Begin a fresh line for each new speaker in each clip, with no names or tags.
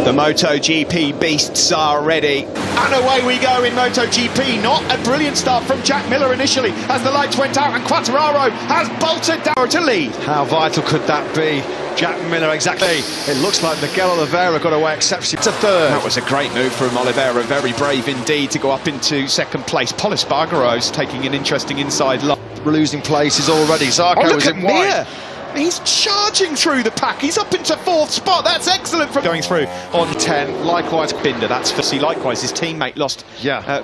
The MotoGP beasts are ready. And away we go in MotoGP. Not a brilliant start from Jack Miller initially as the lights went out and Quartararo has bolted down to lead.
How vital could that be? Jack Miller, exactly. It looks like Miguel Oliveira got away exceptionally to third.
That was a great move from Oliveira. Very brave indeed to go up into second place. Pol Espargaro's taking an interesting inside line.
Losing places already. Zarco was in wide.
He's charging through the pack. He's up into fourth spot. That's excellent from going through on 10.
Likewise,
Binder. That's for see. Likewise, his teammate lost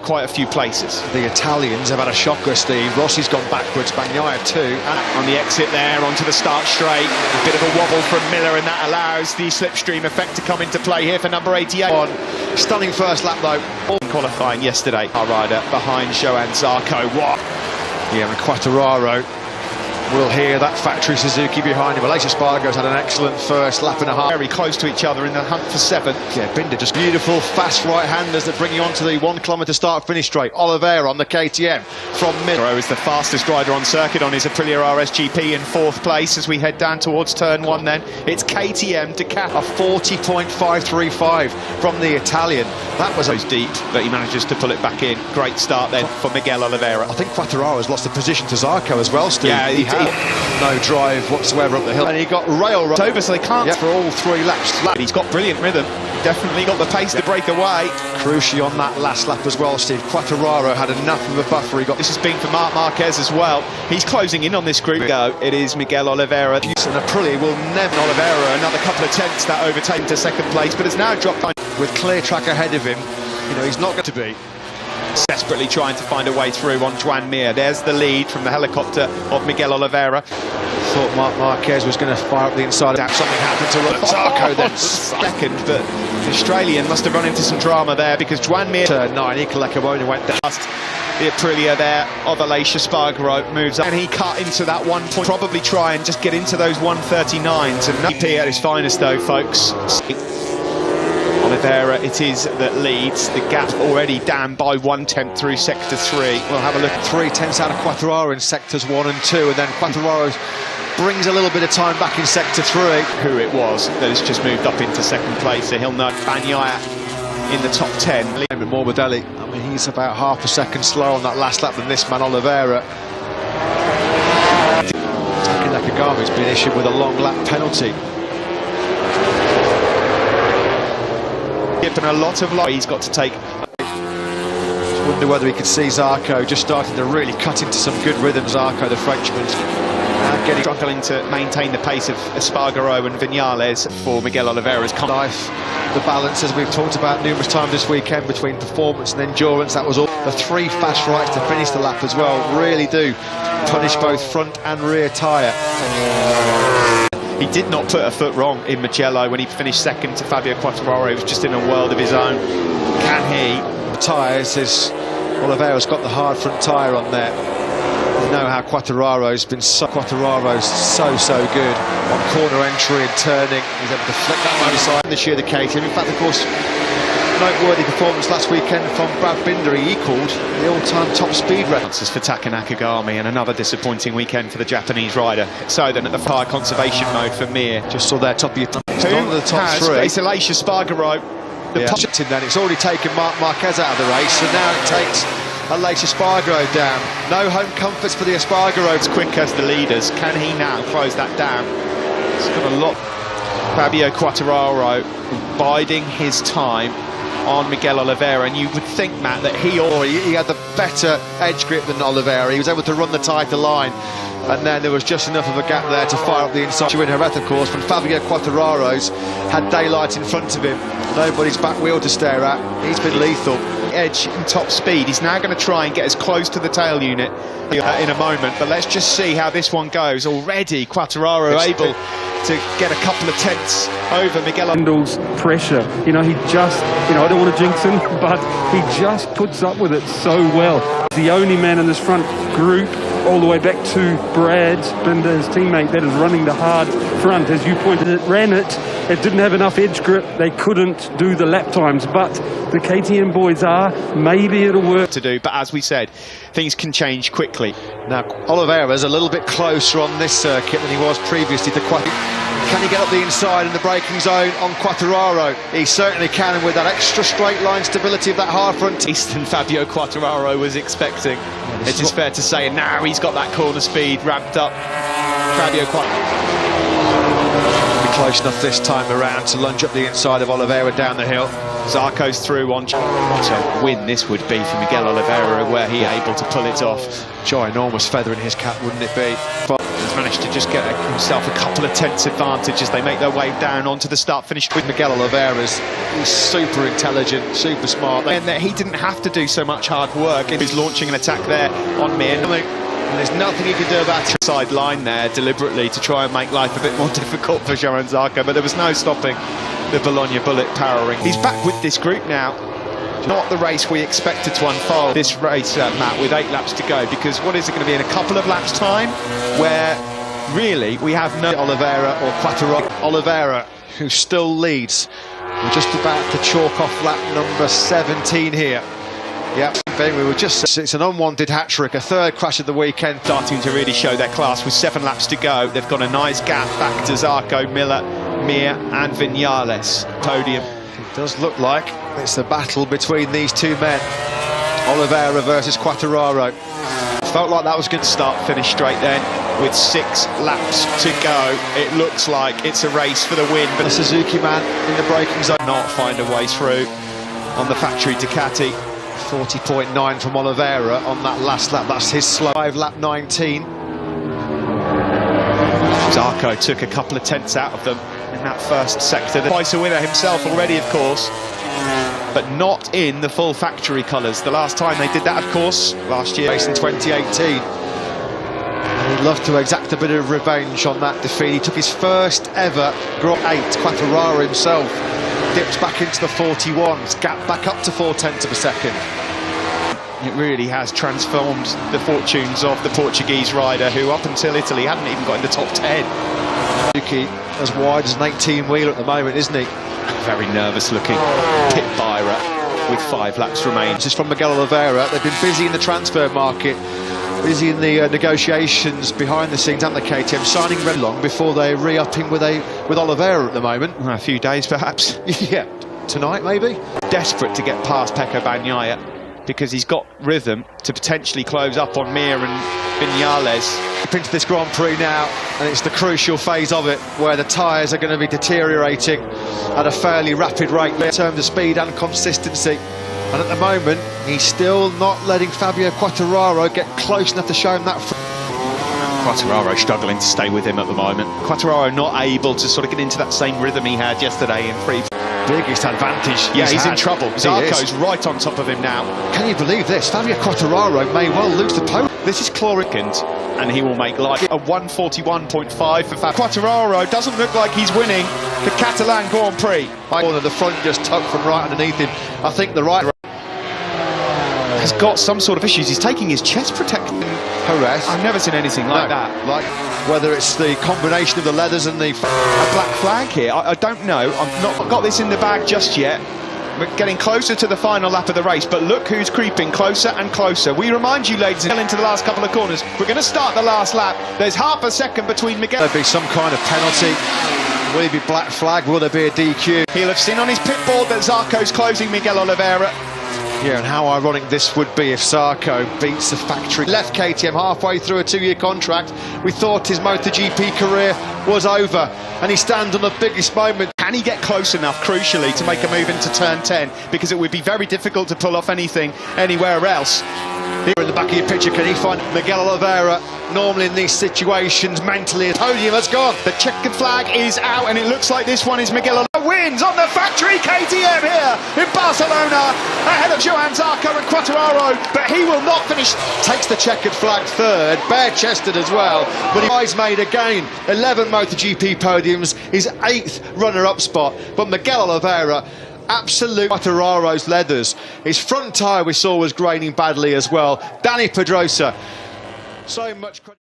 quite a few places.
The Italians have had a shocker, Steve. Rossi's gone backwards. Bagnaia too.
And on the exit there, onto the start straight. A bit of a wobble from Miller, and that allows the slipstream effect to come into play here for number 88.
Stunning first lap though.
Qualifying yesterday, our rider behind Johan Zarco. What?
Yeah, and Quartararo will hear that factory Suzuki behind him. Alex Espargaro's had an excellent first lap and a half.
Very close to each other in the hunt for 7th.
Yeah, Binder just beautiful, fast right-handers that bring you onto the 1 kilometre start-finish straight. Oliveira on the KTM from mid.
Is the fastest rider on circuit on his Aprilia RSGP in 4th place as we head down towards turn 1 then. It's KTM to cap.
A 40.535 from the Italian. That was
deep, but he manages to pull it back in. Great start then for Miguel Oliveira.
I think Quartararo's lost the position to Zarco as well, Steve.
Yeah, he had
no drive whatsoever up the hill, and he got railroad
over, so they can't
for all 3 laps.
He's got brilliant rhythm, definitely got the pace to break away.
Crucially on that last lap as well, Steve. Quartararo had enough of a buffer.
This has been for Marc Marquez as well. He's closing in on this group. It is Miguel Oliveira.
And Aprilia will never.
Oliveira another couple of tenths that overtake to second place, but has now dropped on
with clear track ahead of him. You know, he's not going to be
desperately trying to find a way through on Joan Mir. There's the lead from the helicopter of Miguel Oliveira.
Thought Marc Marquez was going to fire up the inside. Something happened to Zarco then
second, but the Australian must have run into some drama there because Joan Mir
turn 9, Iker went down.
The Aprilia there of Alex Espargaro moves up, and he cut into that 1 point. Probably try and just get into those 139s. And GP at his finest though, folks. Oliveira it is that leads. The gap already down by 1/10 through sector 3.
We'll have a look at 3 tenths out of Quartararo in sectors 1 and 2, and then Quartararo brings a little bit of time back in sector 3.
Who it was that has just moved up into second place, so he'll know. Bagnaia in the top 10.
Morbidelli, I mean, he's about half a second slower on that last lap than this man Oliveira. Nakagami's been issued with a long lap penalty.
Given a lot of he's got to take.
Just wonder whether we could see Zarco just starting to really cut into some good rhythm. Zarco, the Frenchman,
struggling to maintain the pace of Espargaro and Viñales for Miguel Oliveira's
life. The balance, as we've talked about numerous times this weekend, between performance and endurance, that was all. The 3 fast rights to finish the lap as well really do punish both front and rear tyre.
He did not put a foot wrong in Mugello when he finished second to Fabio Quartararo. He was just in a world of his own. Can he?
The tyres, as Oliveira's got the hard front tyre on there. You know how Quartararo's been so good on corner entry and turning. He's able to flick that one aside this year, the KTM. In fact, of course, noteworthy performance last weekend from Brad Binder. He equalled the all-time top speed record.
For Taka Nakagami, and another disappointing weekend for the Japanese rider. So then at the fire conservation mode for Mir.
Just saw their top of your the top 3.
It's Alex Espargaro.
Then it's already taken Marc Marquez out of the race, so now it takes Alex Espargaro down. No home comforts for the Espargaro.
As quick as the leaders. Can he now close that down? It's got a lot. Fabio Quartararo biding his time on Miguel Oliveira, and you would think, Matt, that he
had the better edge grip than Oliveira. He was able to run the tighter line, and then there was just enough of a gap there to fire up the inside. In Jerez, of course, when Fabio Quartararo's had daylight in front of him, nobody's back wheel to stare at. He's been lethal.
Edge in top speed. He's now going to try and get as close to the tail unit in a moment, but let's just see how this one goes. Already Quartararo able to get a couple of tenths over Miguel.
Handles pressure, you know, he just, you know, I don't want to jinx him, but he just puts up with it so well. The only man in this front group, all the way back to Brad Binder, his teammate, that is running the hard front. As you pointed, it ran it didn't have enough edge grip, they couldn't do the lap times, but the KTM boys are, maybe it'll work.
To do, but as we said, things can change quickly.
Now, Oliveira's a little bit closer on this circuit than he was previously to Can he get up the inside in the braking zone on Quartararo? He certainly can, and with that extra straight line stability of that hard front.
Eastern Fabio Quartararo was expecting. It is fair to say, and now he's got that corner speed ramped up. Fabio Quartararo
close enough this time around to lunge up the inside of Oliveira down the hill.
Zarco's through on. What a win this would be for Miguel Oliveira, were he able to pull it off.
Ginormous feather in his cap, wouldn't it be?
But he's managed to just get himself a couple of tenths advantage as they make their way down onto the start-finish.
With Miguel Oliveira's, he's super intelligent, super smart.
And that he didn't have to do so much hard work. He's launching an attack there on Mir.
And there's nothing he can do about it.
Side line there deliberately to try and make life a bit more difficult for Johan Zarco, but there was no stopping the Bologna bullet powering. He's back with this group now. Not the race we expected to unfold. This race, Matt, with 8 laps to go, because what is it going to be in a couple of laps' time, where really we have no
Oliveira or Quartararo. Oliveira, who still leads. We're just about to chalk off lap number 17 here. Yep, we were just. It's an unwanted hat-trick, a third crash of the weekend.
Starting to really show their class with 7 laps to go. They've got a nice gap back to Zarco, Miller, Mir and Viñales. Podium.
It does look like it's a battle between these two men. Oliveira versus Quartararo.
Felt like that was going to start-finish straight then. With 6 laps to go, it looks like it's a race for the win. But
the Suzuki man in the braking zone
not find a way through on the factory Ducati.
40.9 from Oliveira on that last lap. That's his slow. Lap 19.
Zarco took a couple of tenths out of them in that first sector. Twice a winner himself already, of course, but not in the full factory colours. The last time they did that, of course, last year,
in 2018. And he'd love to exact a bit of revenge on that defeat. He took his first ever Grand 8. Quartararo himself dips back into the 41s, gap back up to 0.4 of a second.
It really has transformed the fortunes of the Portuguese rider, who up until Italy hadn't even got in the top 10.
Suzuki as wide as an 18-wheeler at the moment, isn't he?
Very nervous looking pit Byra with 5 laps remaining.
This is from Miguel Oliveira. They've been busy in the transfer market, busy in the negotiations behind the scenes, haven't they, KTM, signing red long before they're re-upping with Oliveira at the moment.
A few days perhaps.
Yeah, tonight maybe.
Desperate to get past Pecco Bagnaia because he's got rhythm to potentially close up on Mir and Viñales.
Up into this Grand Prix now, and it's the crucial phase of it where the tyres are going to be deteriorating at a fairly rapid rate in terms of speed and consistency. And at the moment, he's still not letting Fabio Quartararo get close enough to show him that.
Quartararo struggling to stay with him at the moment. Quartararo not able to sort of get into that same rhythm he had yesterday in free.
Biggest advantage.
Yeah, he's in trouble. Zarco's right on top of him now.
Can you believe this? Fabio Quartararo may well lose the podium.
This is Chloricant, and he will make life a 141.5 for Fabio. Quartararo doesn't look like he's winning the Catalan Grand Prix.
The front just tucked from right underneath him. I think the right
has got some sort of issues. He's taking his chest protector.
Harass.
I've never seen anything like that.
Like whether it's the combination of the leathers and the
black flag here. I don't know. I've not got this in the bag just yet. We're getting closer to the final lap of the race, but look who's creeping closer and closer. We remind you, ladies and gentlemen, into the last couple of corners. We're going to start the last lap. There's half a second between Miguel.
There'll be some kind of penalty. Will it be black flag? Will there be a DQ?
He'll have seen on his pit board that Zarco's closing Miguel Oliveira.
Yeah, and how ironic this would be if Zarco beats the factory. Left KTM halfway through a 2-year contract. We thought his MotoGP career was over, and he stands on the biggest moment.
Can he get close enough, crucially, to make a move into turn 10? Because it would be very difficult to pull off anything anywhere else.
Here in the back of your picture, can he find Miguel Oliveira? Normally in these situations, mentally, podium has gone.
The checkered flag is out, and it looks like this one is Miguel Oliveira. Wins on the factory KTM here in Barcelona, ahead of Johan Zarco and Quartararo, but he will not finish.
Takes the checkered flag third, bare-chested as well, but he's made again 11 MotoGP podiums, his 8th runner-up spot, but Miguel Oliveira, absolute Quartararo's leathers. His front tyre we saw was graining badly as well. Dani Pedrosa, so much credit.